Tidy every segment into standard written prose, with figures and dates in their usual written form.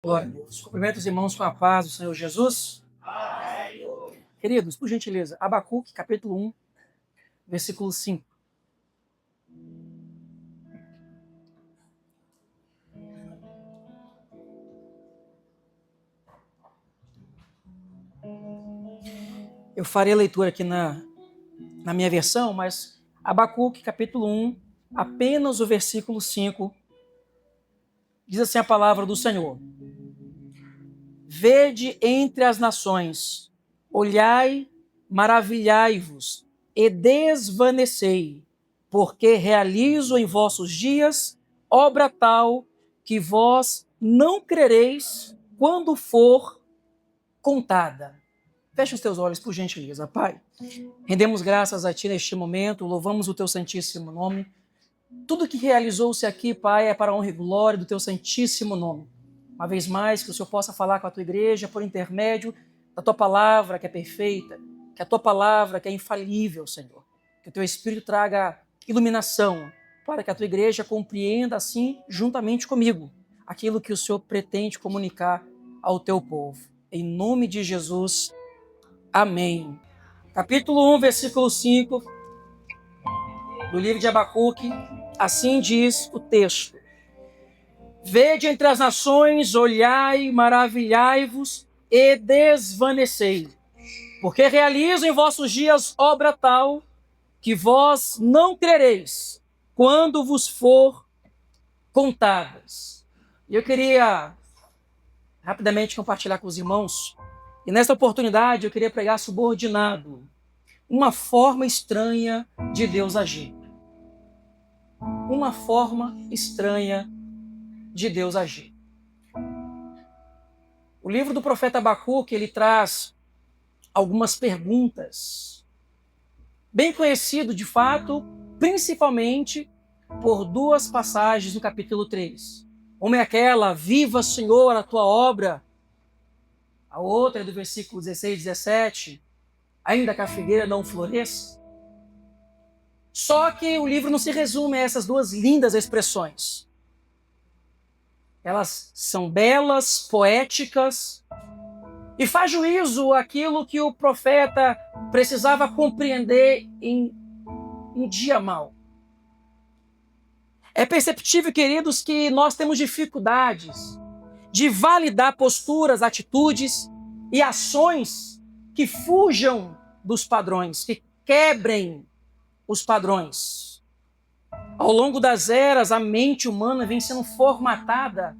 Glória a Deus. Cumprimento os irmãos com a paz do Senhor Jesus. Queridos, por gentileza, Abacuque, capítulo 1, versículo 5. Eu farei a leitura aqui na minha versão, mas Abacuque, capítulo 1, apenas o versículo 5, diz assim a palavra do Senhor. Vede entre as nações, olhai, maravilhai-vos e desvanecei, porque realizo em vossos dias obra tal que vós não crereis quando for contada. Fecha os teus olhos, por gentileza, Pai. Rendemos graças a Ti neste momento, louvamos o Teu santíssimo nome. Tudo que realizou-se aqui, Pai, é para a honra e glória do Teu santíssimo nome. Uma vez mais, que o Senhor possa falar com a Tua igreja por intermédio da Tua palavra, que é perfeita, que a Tua palavra, que é infalível, Senhor. Que o Teu Espírito traga iluminação para que a Tua igreja compreenda, assim, juntamente comigo, aquilo que o Senhor pretende comunicar ao Teu povo. Em nome de Jesus, amém. Capítulo 1, versículo 5, do livro de Abacuque, assim diz o texto. Vede entre as nações, olhai, maravilhai-vos e desvanecei, porque realizo em vossos dias obra tal que vós não crereis quando vos for contadas. E eu queria rapidamente compartilhar com os irmãos, e nesta oportunidade eu queria pregar subordinado, uma forma estranha de Deus agir. Uma forma estranha de Deus agir. O livro do profeta Abacuque, ele traz algumas perguntas, bem conhecido de fato, principalmente por duas passagens no capítulo 3. Uma é aquela, viva Senhor a tua obra. A outra é do versículo 16 e 17, ainda que a figueira não floresça. Só que o livro não se resume a essas duas lindas expressões. Elas são belas, poéticas, e faz juízo àquilo que o profeta precisava compreender em um dia mau. É perceptível, queridos, que nós temos dificuldades de validar posturas, atitudes e ações que fujam dos padrões, que quebrem os padrões. Ao longo das eras, a mente humana vem sendo formatada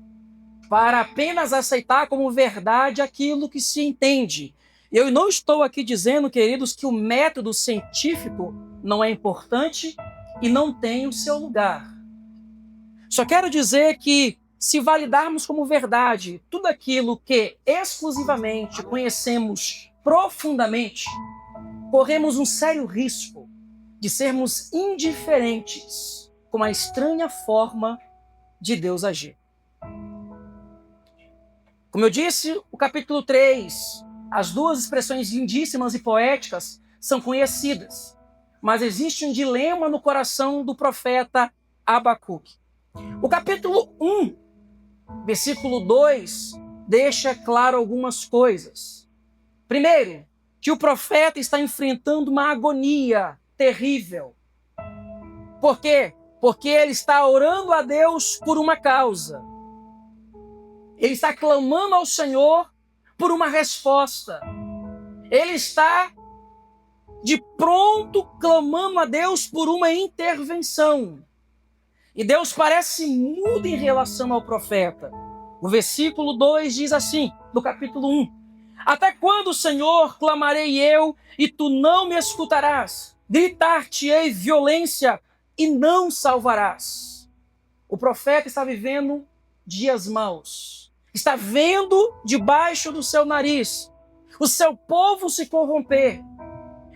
para apenas aceitar como verdade aquilo que se entende. Eu não estou aqui dizendo, queridos, que o método científico não é importante e não tem o seu lugar. Só quero dizer que, se validarmos como verdade tudo aquilo que exclusivamente conhecemos profundamente, corremos um sério risco de sermos indiferentes com a estranha forma de Deus agir. Como eu disse, o capítulo 3, as duas expressões lindíssimas e poéticas são conhecidas, mas existe um dilema no coração do profeta Abacuque. O capítulo 1, versículo 2, deixa claro algumas coisas. Primeiro, que o profeta está enfrentando uma agonia terrível. Por quê? Porque ele está orando a Deus por uma causa. Ele está clamando ao Senhor por uma resposta. Ele está de pronto clamando a Deus por uma intervenção. E Deus parece mudo em relação ao profeta. O versículo 2 diz assim, do capítulo 1. Até quando, Senhor, clamarei eu e tu não me escutarás? Gritar-te-ei violência e não salvarás. O profeta está vivendo dias maus. Está vendo debaixo do seu nariz o seu povo se corromper,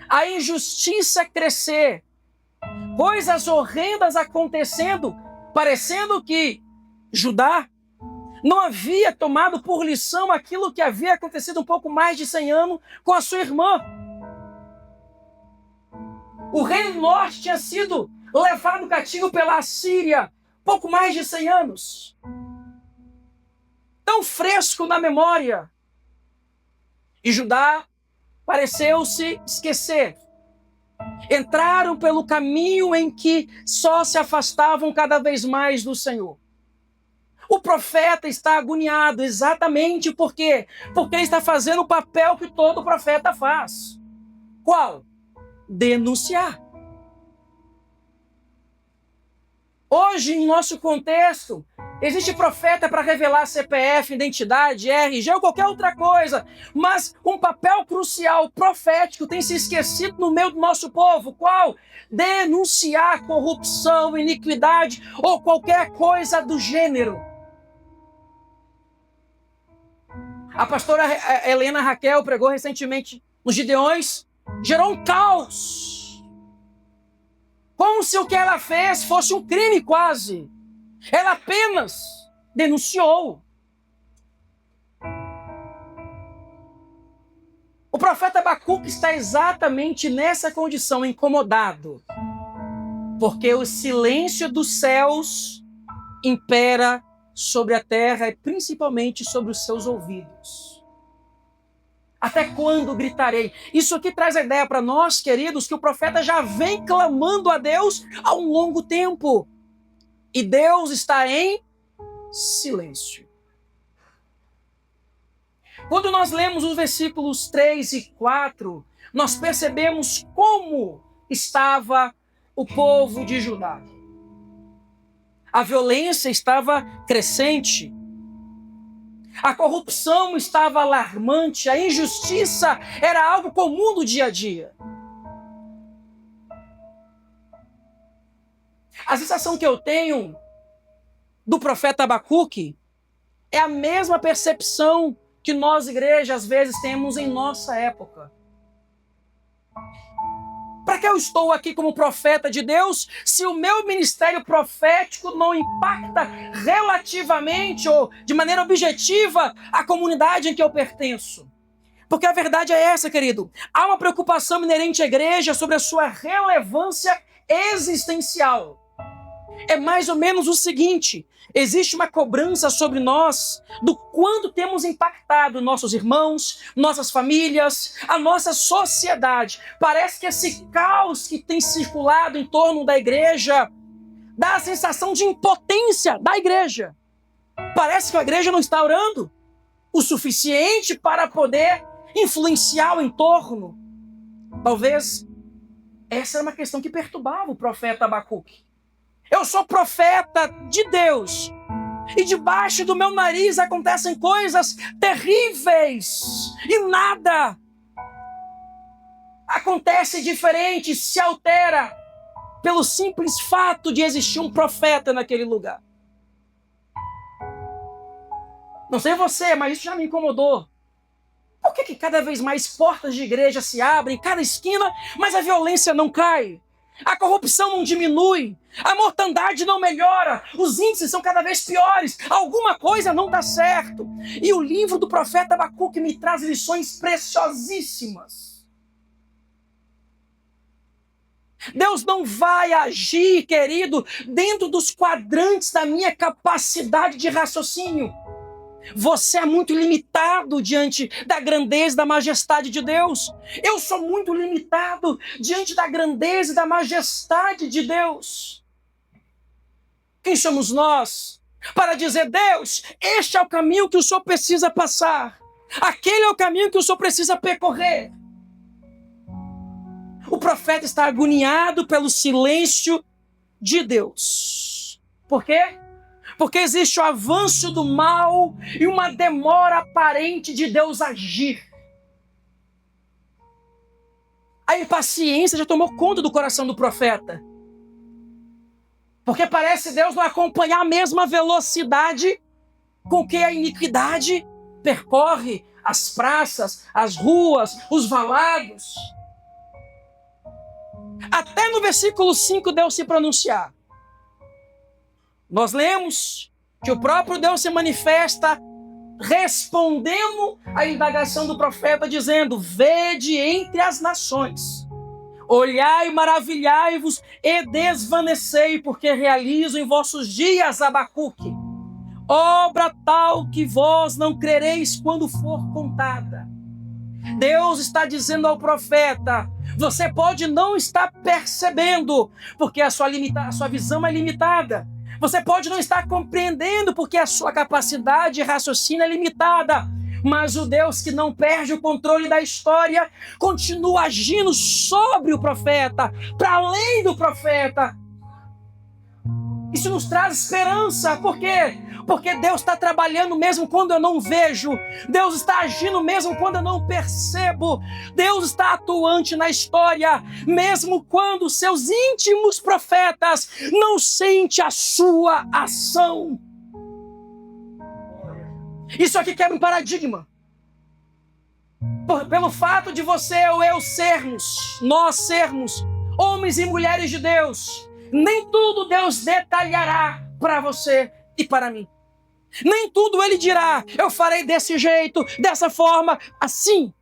a injustiça crescer, coisas horrendas acontecendo, parecendo que Judá não havia tomado por lição aquilo que havia acontecido um pouco mais de 100 anos com a sua irmã. O reino do norte tinha sido levado cativo pela Assíria pouco mais de 100 anos. tão fresco na memória. E Judá pareceu-se esquecer. Entraram pelo caminho em que só se afastavam cada vez mais do Senhor. O profeta está agoniado exatamente por quê? Porque ele está fazendo o papel que todo profeta faz. Qual? Denunciar. Hoje, em nosso contexto, existe profeta para revelar CPF, identidade, RG ou qualquer outra coisa, mas um papel crucial profético tem se esquecido no meio do nosso povo. Qual? Denunciar corrupção, iniquidade ou qualquer coisa do gênero. A pastora Helena Raquel pregou recentemente nos Gideões, gerou um caos. Como se o que ela fez fosse um crime quase. Ela apenas denunciou. O profeta Abacuque está exatamente nessa condição, incomodado. Porque o silêncio dos céus impera sobre a terra e principalmente sobre os seus ouvidos. Até quando gritarei? Isso aqui traz a ideia para nós, queridos, que o profeta já vem clamando a Deus há um longo tempo. E Deus está em silêncio. Quando nós lemos os versículos 3 e 4, nós percebemos como estava o povo de Judá. A violência estava crescente. A corrupção estava alarmante. A injustiça era algo comum do dia a dia. A sensação que eu tenho do profeta Abacuque é a mesma percepção que nós, igreja, às vezes temos em nossa época. Para que eu estou aqui como profeta de Deus se o meu ministério profético não impacta relativamente ou de maneira objetiva a comunidade em que eu pertenço? Porque a verdade é essa, querido. Há uma preocupação inerente à igreja sobre a sua relevância existencial. É mais ou menos o seguinte: existe uma cobrança sobre nós do quanto temos impactado nossos irmãos, nossas famílias, a nossa sociedade. Parece que esse caos que tem circulado em torno da igreja dá a sensação de impotência da igreja. Parece que a igreja não está orando o suficiente para poder influenciar o entorno. Talvez essa era uma questão que perturbava o profeta Abacuque. Eu sou profeta de Deus e debaixo do meu nariz acontecem coisas terríveis e nada acontece diferente, se altera pelo simples fato de existir um profeta naquele lugar. Não sei você, mas isso já me incomodou. Por que cada vez mais portas de igreja se abrem em cada esquina, mas a violência não cai? A corrupção não diminui, a mortandade não melhora, os índices são cada vez piores, alguma coisa não dá certo. E o livro do profeta Abacuque me traz lições preciosíssimas. Deus não vai agir, querido, dentro dos quadrantes da minha capacidade de raciocínio. Você é muito limitado diante da grandeza e da majestade de Deus. Eu sou muito limitado diante da grandeza e da majestade de Deus. Quem somos nós para dizer: Deus, este é o caminho que o Senhor precisa passar. Aquele é o caminho que o Senhor precisa percorrer. O profeta está agoniado pelo silêncio de Deus. Por quê? Porque existe o avanço do mal e uma demora aparente de Deus agir. A impaciência já tomou conta do coração do profeta. Porque parece Deus não acompanhar a mesma velocidade com que a iniquidade percorre as praças, as ruas, os valados. Até no versículo 5 Deus se pronunciar. Nós lemos que o próprio Deus se manifesta respondendo à indagação do profeta, dizendo: vede entre as nações, olhai, maravilhai-vos e desvanecei, porque realizo em vossos dias, Abacuque, obra tal que vós não crereis quando for contada. Deus está dizendo ao profeta: você pode não estar percebendo, porque a sua visão é limitada. Você pode não estar compreendendo, porque a sua capacidade de raciocínio é limitada. Mas o Deus que não perde o controle da história continua agindo sobre o profeta, para além do profeta. Isso nos traz esperança. Por quê? Porque Deus está trabalhando mesmo quando eu não vejo. Deus está agindo mesmo quando eu não percebo. Deus está atuante na história, mesmo quando seus íntimos profetas não sentem a sua ação. Isso aqui quebra um paradigma. Pelo fato de você ou eu sermos, nós sermos homens e mulheres de Deus, nem tudo Deus detalhará para você e para mim. Nem tudo Ele dirá: eu farei desse jeito, dessa forma, assim.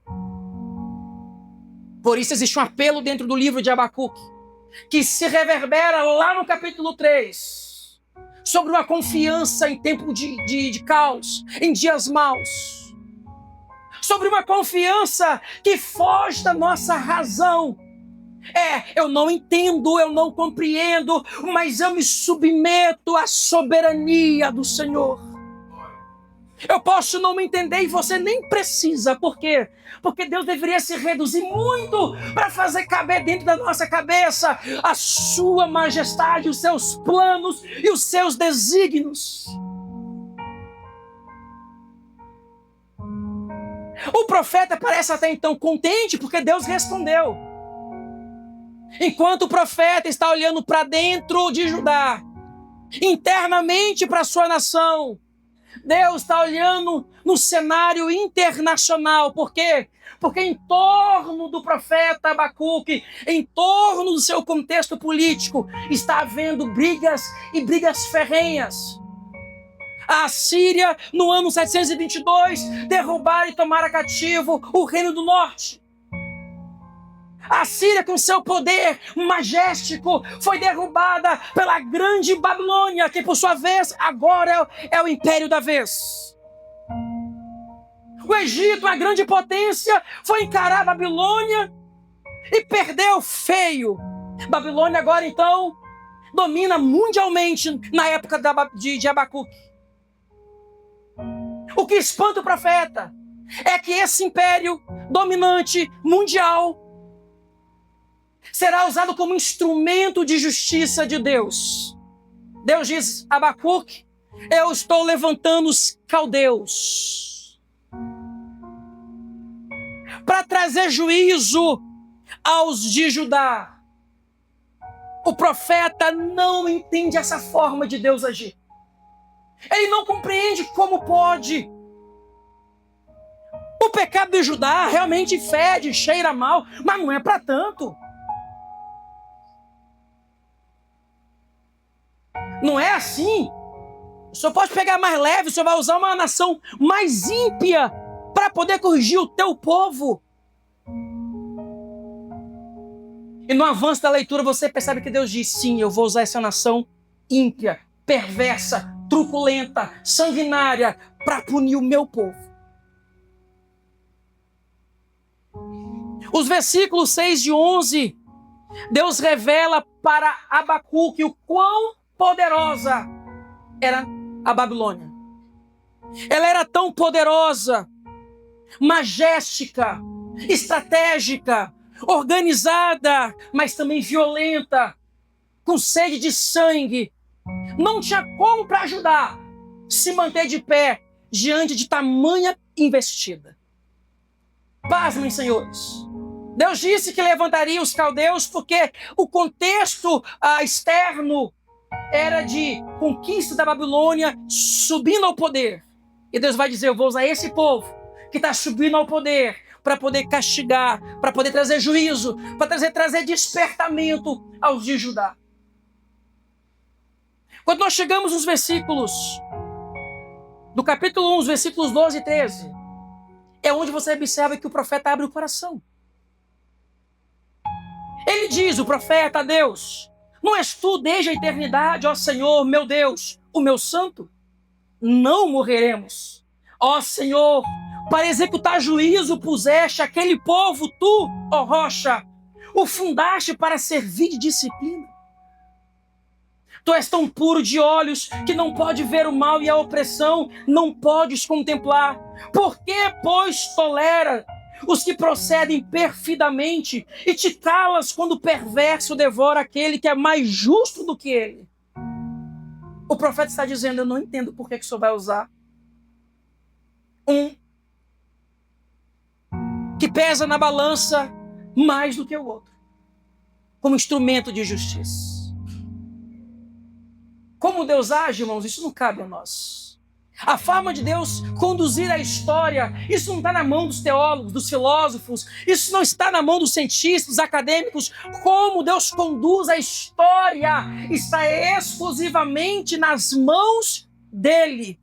Por isso existe um apelo dentro do livro de Abacuque, que se reverbera lá no capítulo 3, sobre uma confiança em tempo de caos, em dias maus. Sobre uma confiança que foge da nossa razão. Eu não entendo, eu não compreendo, mas eu me submeto à soberania do Senhor. Eu posso não me entender e você nem precisa. Por quê? Porque Deus deveria se reduzir muito para fazer caber dentro da nossa cabeça a sua majestade, os seus planos e os seus desígnios. O profeta parece até então contente porque Deus respondeu. Enquanto o profeta está olhando para dentro de Judá, internamente para a sua nação, Deus está olhando no cenário internacional. Por quê? Porque em torno do profeta Abacuque, em torno do seu contexto político, está havendo brigas e brigas ferrenhas. A Assíria, no ano 722, derrubaram e tomaram cativo o reino do norte. A Síria, com seu poder majestic,o foi derrubada pela grande Babilônia, que por sua vez agora é o império da vez. O Egito, a grande potência, foi encarar a Babilônia e perdeu feio. Babilônia agora então domina mundialmente na época de Abacuque. O que espanta o profeta é que esse império dominante mundial será usado como instrumento de justiça de Deus. Deus diz a Abacuque: eu estou levantando os caldeus para trazer juízo aos de Judá. O profeta não entende essa forma de Deus agir. Ele não compreende como pode. O pecado de Judá realmente fede, cheira mal, mas não é para tanto. Não é assim. O senhor pode pegar mais leve, o senhor vai usar uma nação mais ímpia para poder corrigir o teu povo. E no avanço da leitura você percebe que Deus diz: sim, eu vou usar essa nação ímpia, perversa, truculenta, sanguinária, para punir o meu povo. Os versículos 6 e 11, Deus revela para Abacuque o quão poderosa era a Babilônia. Ela era tão poderosa, majestica, estratégica, organizada, mas também violenta, com sede de sangue. Não tinha como para ajudar se manter de pé diante de tamanha investida. Pasmem, senhores. Deus disse que levantaria os caldeus porque o contexto externo era de conquista da Babilônia subindo ao poder. E Deus vai dizer: eu vou usar esse povo que está subindo ao poder para poder castigar, para poder trazer juízo, para trazer despertamento aos de Judá. Quando nós chegamos nos versículos do capítulo 1, os versículos 12 e 13, é onde você observa que o profeta abre o coração. Ele diz, o profeta, a Deus: não és tu desde a eternidade, ó Senhor, meu Deus, o meu santo? não morreremos. Ó Senhor, para executar juízo puseste aquele povo, tu, ó rocha, o fundaste para servir de disciplina. Tu és tão puro de olhos que não pode ver o mal e a opressão, não podes contemplar. Por que, pois, tolera os que procedem perfidamente e te calas quando o perverso devora aquele que é mais justo do que ele? O profeta está dizendo, eu não entendo por que o Senhor vai usar um que pesa na balança mais do que o outro, como instrumento de justiça. Como Deus age, irmãos, isso não cabe a nós. A forma de Deus conduzir a história, isso não está na mão dos teólogos, dos filósofos, isso não está na mão dos cientistas, dos acadêmicos. Como Deus conduz a história está exclusivamente nas mãos dele.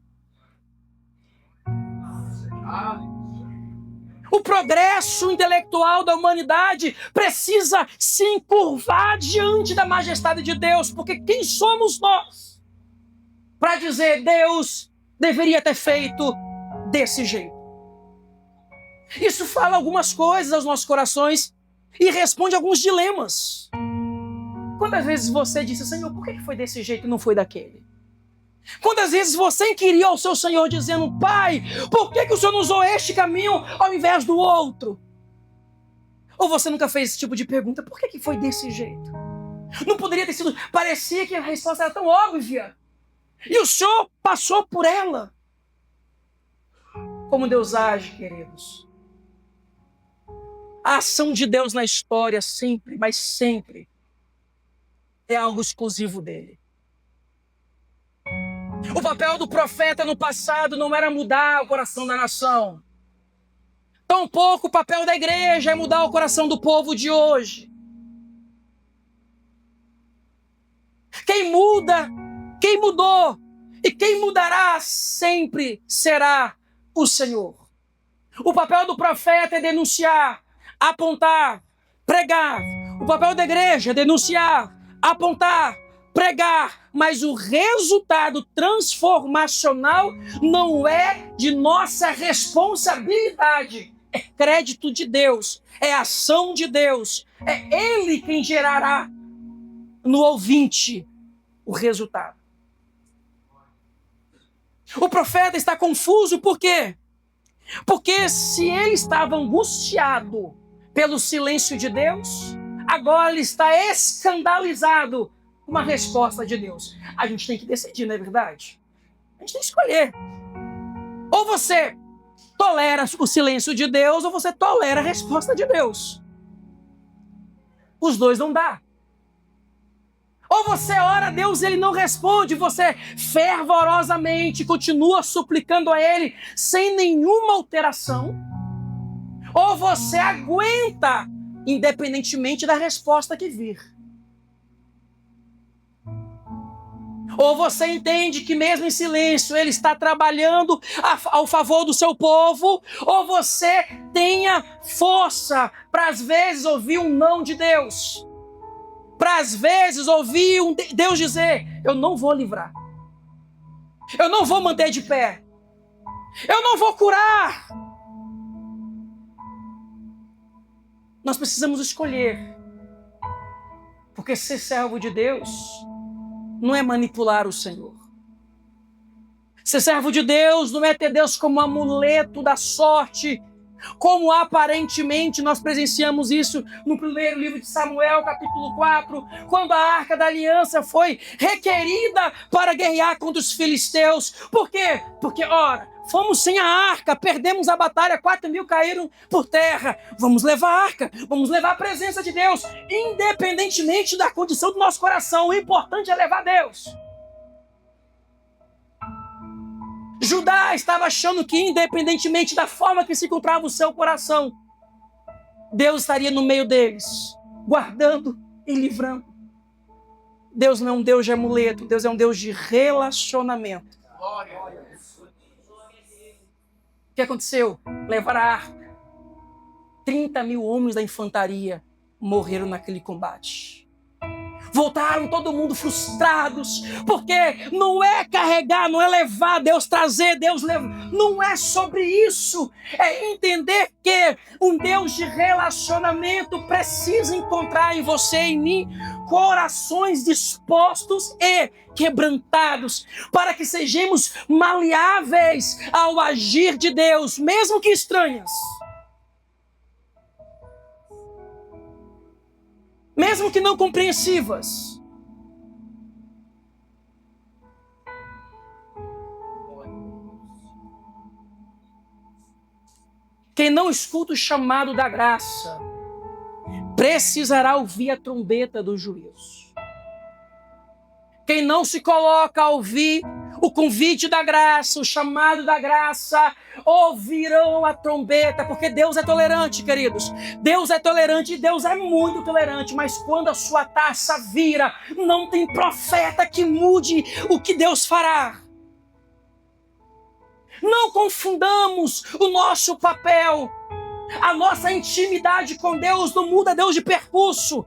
O progresso intelectual da humanidade precisa se encurvar diante da majestade de Deus, porque quem somos nós para dizer Deus deveria ter feito desse jeito? Isso fala algumas coisas aos nossos corações e responde alguns dilemas. Quantas vezes você disse, Senhor, por que foi desse jeito e não foi daquele? Quantas vezes você inquiriu ao seu Senhor dizendo, Pai, por que o Senhor não usou este caminho ao invés do outro? Ou você nunca fez esse tipo de pergunta, por que foi desse jeito? Não poderia ter sido, parecia que a resposta era tão óbvia. E o Senhor passou por ela. Como Deus age, queridos. A ação de Deus na história sempre, mas sempre, é algo exclusivo dele. O papel do profeta no passado não era mudar o coração da nação. Tampouco o papel da igreja é mudar o coração do povo de hoje. Quem muda, quem mudou e quem mudará sempre será o Senhor. O papel do profeta é denunciar, apontar, pregar. O papel da igreja é denunciar, apontar, pregar, mas o resultado transformacional não é de nossa responsabilidade. É crédito de Deus, é ação de Deus. É Ele quem gerará no ouvinte o resultado. O profeta está confuso por quê? Porque se ele estava angustiado pelo silêncio de Deus, agora ele está escandalizado com uma resposta de Deus. A gente tem que decidir, não é verdade? A gente tem que escolher. Ou você tolera o silêncio de Deus, ou você tolera a resposta de Deus. Os dois não dá. Ou você ora a Deus e Ele não responde, você fervorosamente continua suplicando a Ele sem nenhuma alteração. Ou você aguenta, independentemente da resposta que vir. Ou você entende que mesmo em silêncio Ele está trabalhando ao favor do seu povo, ou você tenha força para às vezes ouvir um não de Deus. Para às vezes ouvir Deus dizer, eu não vou livrar. Eu não vou manter de pé. Eu não vou curar. Nós precisamos escolher. Porque ser servo de Deus não é manipular o Senhor. Ser servo de Deus não é ter Deus como amuleto da sorte, como aparentemente nós presenciamos isso no primeiro livro de Samuel, capítulo 4, quando a Arca da Aliança foi requerida para guerrear contra os filisteus. Por quê? Porque, ora, fomos sem a arca, perdemos a batalha, 4.000 caíram por terra. Vamos levar a arca, vamos levar a presença de Deus, independentemente da condição do nosso coração. O importante é levar Deus. Judá estava achando que, independentemente da forma que se encontrava o seu coração, Deus estaria no meio deles, guardando e livrando. Deus não é um Deus de amuleto, Deus é um Deus de relacionamento. O que aconteceu? Levaram a arca. 30.000 homens da infantaria morreram naquele combate. Voltaram todo mundo frustrados, porque não é carregar, não é levar, Deus trazer, Deus levar. Não é sobre isso. É entender que um Deus de relacionamento precisa encontrar em você e em mim corações dispostos e quebrantados, para que sejamos maleáveis ao agir de Deus, mesmo que estranhas. Mesmo que não compreensivas. Quem não escuta o chamado da graça, precisará ouvir a trombeta do juízo. Quem não se coloca a ouvir o convite da graça, o chamado da graça, ouvirão a trombeta, porque Deus é tolerante, queridos. Deus é tolerante e Deus é muito tolerante, mas quando a sua taça vira, não tem profeta que mude o que Deus fará. Não confundamos o nosso papel, a nossa intimidade com Deus não muda Deus de percurso.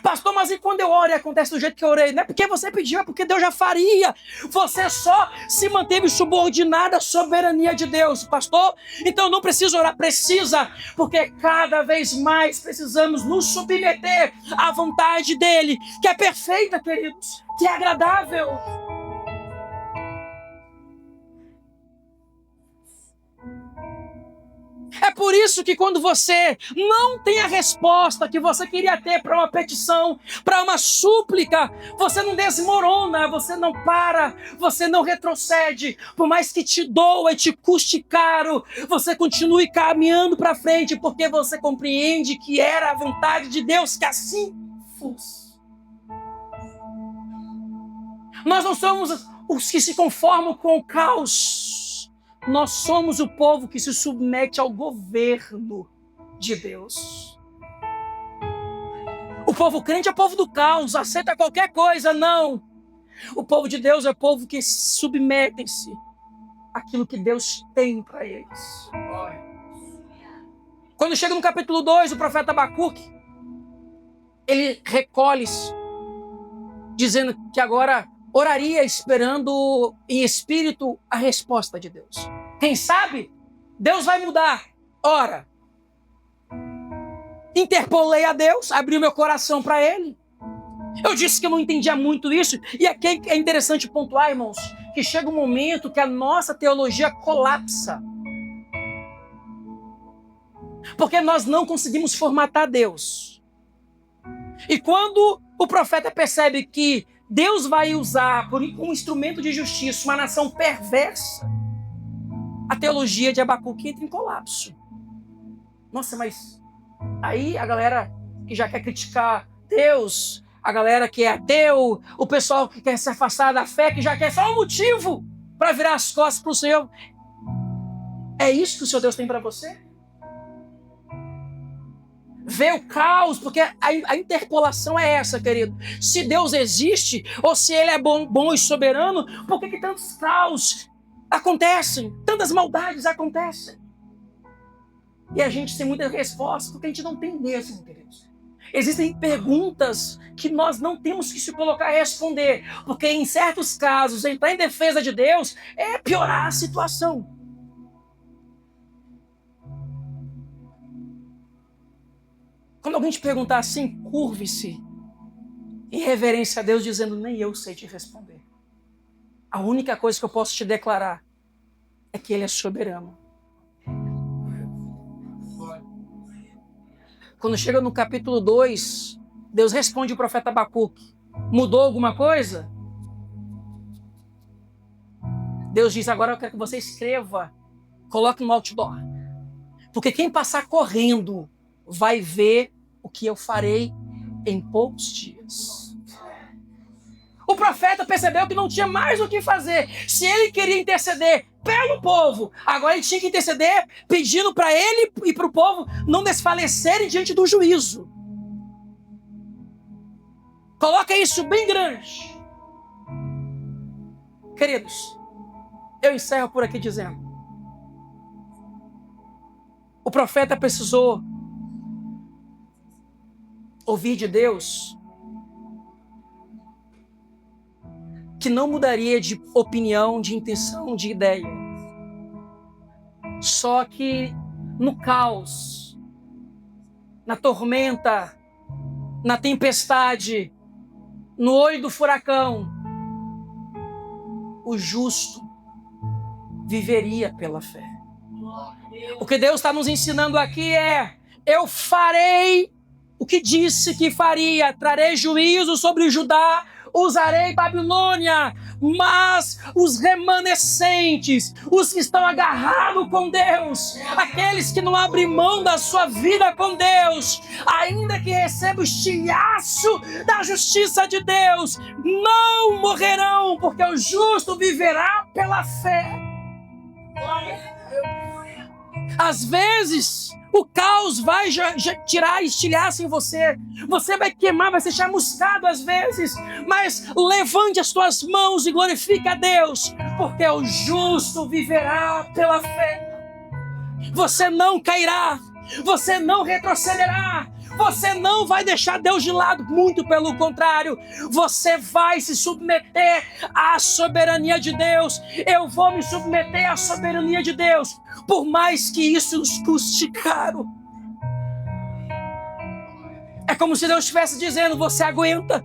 Pastor, mas e quando eu oro e acontece do jeito que eu orei? Não é porque você pediu, é porque Deus já faria. Você só se manteve subordinado à soberania de Deus, pastor. Então não precisa orar, precisa, porque cada vez mais precisamos nos submeter à vontade dele, que é perfeita, queridos, que é agradável. É por isso que quando você não tem a resposta que você queria ter para uma petição, para uma súplica, você não desmorona, você não para, você não retrocede. Por mais que te doa e te custe caro, você continue caminhando para frente, porque você compreende que era a vontade de Deus que assim fosse. Nós não somos os que se conformam com o caos. Nós somos o povo que se submete ao governo de Deus. O povo crente é o povo do caos, aceita qualquer coisa, não. O povo de Deus é o povo que submetem-se àquilo que Deus tem para eles. Quando chega no capítulo 2, o profeta Abacuque, ele recolhe-se, dizendo que agora oraria esperando em espírito a resposta de Deus. Quem sabe, Deus vai mudar. Ora, interpolei a Deus, abri o meu coração para Ele. Eu disse que eu não entendia muito isso. E aqui é interessante pontuar, irmãos, que chega um momento que a nossa teologia colapsa. Porque nós não conseguimos formatar Deus. E quando o profeta percebe que Deus vai usar como instrumento de justiça uma nação perversa, a teologia de Abacuque entra em colapso. Nossa, mas aí a galera que já quer criticar Deus, a galera que é ateu, o pessoal que quer se afastar da fé, que já quer só um motivo para virar as costas para o Senhor. É isso que o seu Deus tem para você? Vê o caos, porque a interpolação é essa, querido. Se Deus existe, ou se Ele é bom e soberano, por que tantos caos acontecem? Tantas maldades acontecem? E a gente tem muitas respostas, porque a gente não tem mesmo, queridos. Existem perguntas que nós não temos que se colocar a responder, porque em certos casos, entrar em defesa de Deus é piorar a situação. Quando alguém te perguntar assim, curve-se em reverência a Deus, dizendo, nem eu sei te responder. A única coisa que eu posso te declarar é que Ele é soberano. Quando chega no capítulo 2, Deus responde o profeta Abacuque. Mudou alguma coisa? Deus diz, agora eu quero que você escreva, coloque no outdoor. Porque quem passar correndo vai ver o que eu farei em poucos dias. O profeta percebeu que não tinha mais o que fazer. Se ele queria interceder pelo povo, agora ele tinha que interceder pedindo para ele e para o povo não desfalecerem diante do juízo. Coloca isso bem grande. Queridos, eu encerro por aqui dizendo, o profeta precisou ouvir de Deus que não mudaria de opinião, de intenção, de ideia. Só que no caos, na tormenta, na tempestade, no olho do furacão, o justo viveria pela fé. O que Deus está nos ensinando aqui é: eu farei o que disse que faria, trarei juízo sobre Judá, usarei Babilônia, mas os remanescentes, os que estão agarrados com Deus, aqueles que não abrem mão da sua vida com Deus, ainda que recebam o estilhaço da justiça de Deus, não morrerão, porque o justo viverá pela fé. Às vezes, o caos vai tirar estilhaço em você. Você vai queimar, vai ser chamuscado às vezes. Mas levante as tuas mãos e glorifique a Deus, porque o justo viverá pela fé. Você não cairá, você não retrocederá, você não vai deixar Deus de lado, muito pelo contrário, você vai se submeter à soberania de Deus. Eu vou me submeter à soberania de Deus, por mais que isso nos custe caro. É como se Deus estivesse dizendo: você aguenta?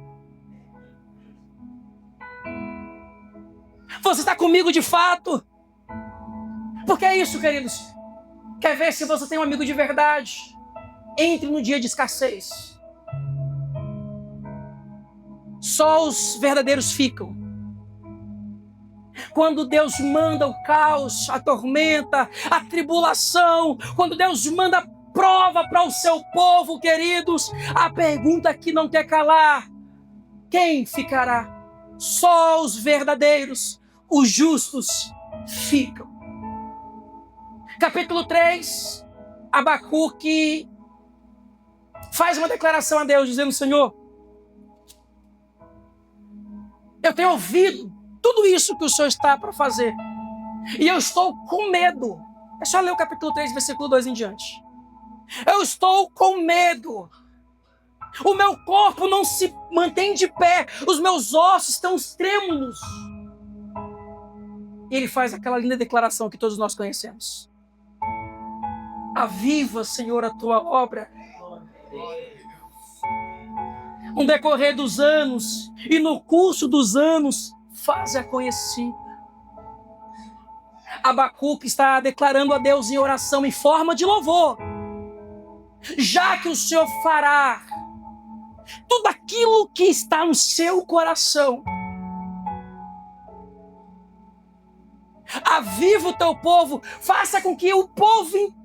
Você está comigo de fato? Porque é isso, queridos. Quer ver se você tem um amigo de verdade? Entre no dia de escassez. Só os verdadeiros ficam. Quando Deus manda o caos, a tormenta, a tribulação, quando Deus manda prova para o seu povo, queridos, a pergunta que não quer calar: quem ficará? Só os verdadeiros, os justos ficam. Capítulo 3, Abacuque faz uma declaração a Deus, dizendo: Senhor, eu tenho ouvido tudo isso que o Senhor está para fazer, e eu estou com medo. É só ler o capítulo 3, versículo 2 em diante. Eu estou com medo. O meu corpo não se mantém de pé, os meus ossos estão trêmulos. E ele faz aquela linda declaração que todos nós conhecemos: aviva, Senhor, a tua obra. No decorrer dos anos e no curso dos anos, faze-a conhecida. Abacuque está declarando a Deus em oração, em forma de louvor: já que o Senhor fará tudo aquilo que está no seu coração, aviva o teu povo, faça com que o povo entenda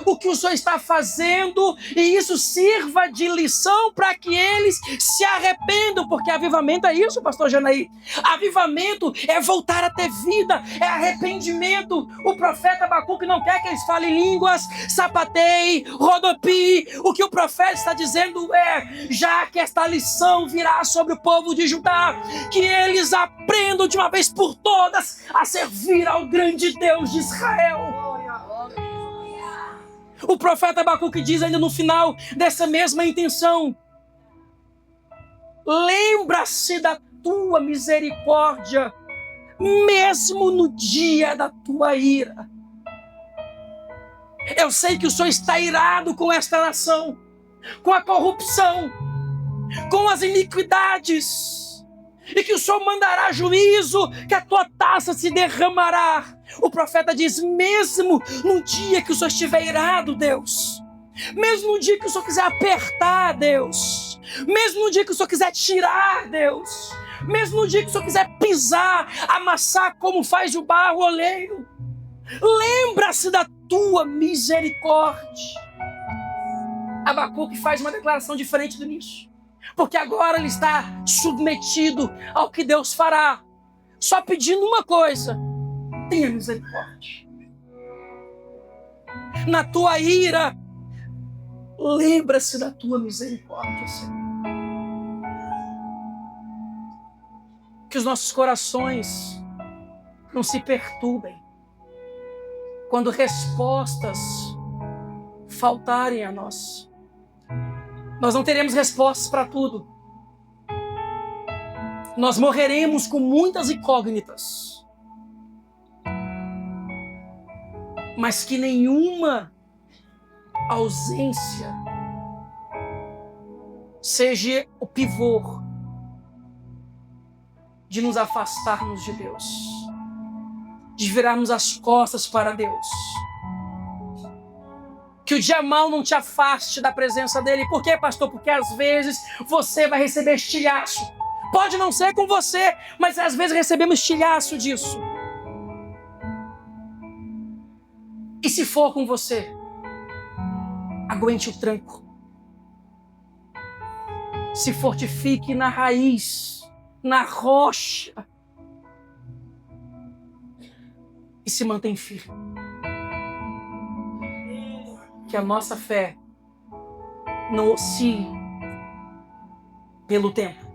o que o Senhor está fazendo e isso sirva de lição para que eles se arrependam, porque avivamento é isso, pastor Janaí. Avivamento é voltar a ter vida, é arrependimento. O profeta Abacuque não quer que eles falem línguas, sapateiem, rodopiem. O que o profeta está dizendo é: já que esta lição virá sobre o povo de Judá, que eles aprendam de uma vez por todas a servir ao grande Deus de Israel. O profeta Abacuque diz ainda no final dessa mesma intenção: lembra-se da tua misericórdia, mesmo no dia da tua ira. Eu sei que o Senhor está irado com esta nação, com a corrupção, com as iniquidades, e que o Senhor mandará juízo, que a tua taça se derramará. O profeta diz: mesmo no dia que o Senhor estiver irado, Deus, mesmo no dia que o Senhor quiser apertar, Deus, mesmo no dia que o Senhor quiser tirar, Deus, mesmo no dia que o Senhor quiser pisar, amassar como faz o barro oleiro, lembra-se da tua misericórdia. Abacuque faz uma declaração diferente do início, porque agora ele está submetido ao que Deus fará, só pedindo uma coisa: tenha misericórdia. Na tua ira, lembra-se da tua misericórdia, Senhor. Que os nossos corações não se perturbem quando respostas faltarem a nós. Nós não teremos respostas para tudo. Nós morreremos com muitas incógnitas, mas que nenhuma ausência seja o pivô de nos afastarmos de Deus, de virarmos as costas para Deus. Que o dia mal não te afaste da presença dele. Por quê, pastor? Porque às vezes você vai receber estilhaço. Pode não ser com você, mas às vezes recebemos estilhaço disso. E se for com você, aguente o tranco. Se fortifique na raiz, na rocha. E se mantém firme. Que a nossa fé não oscile pelo tempo.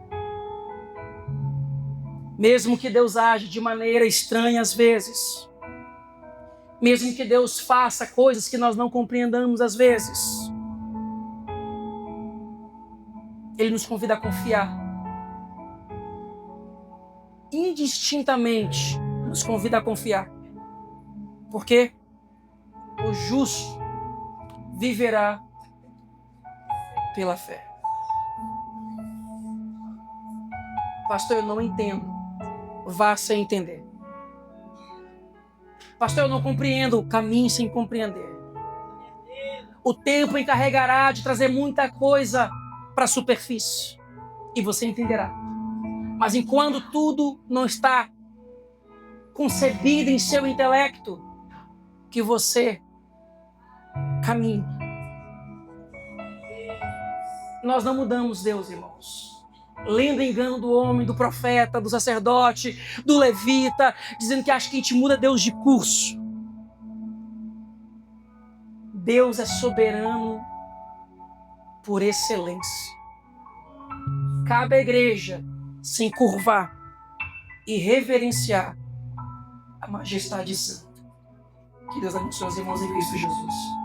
Mesmo que Deus age de maneira estranha às vezes. Mesmo que Deus faça coisas que nós não compreendamos às vezes. Ele nos convida a confiar. Indistintamente nos convida a confiar. Porque o justo viverá pela fé. Pastor, eu não entendo. Vá sem entender. Pastor, eu não compreendo. Caminhe sem compreender. O tempo encarregará de trazer muita coisa para a superfície. E você entenderá. Mas enquanto tudo não está concebido em seu intelecto, que você caminhe. Nós não mudamos Deus, irmãos. Lendo o engano do homem, do profeta, do sacerdote, do levita, dizendo que acha que a gente muda Deus de curso. Deus é soberano por excelência. Cabe à igreja se encurvar e reverenciar a majestade santa. Que Deus abençoe os irmãos em Cristo Jesus.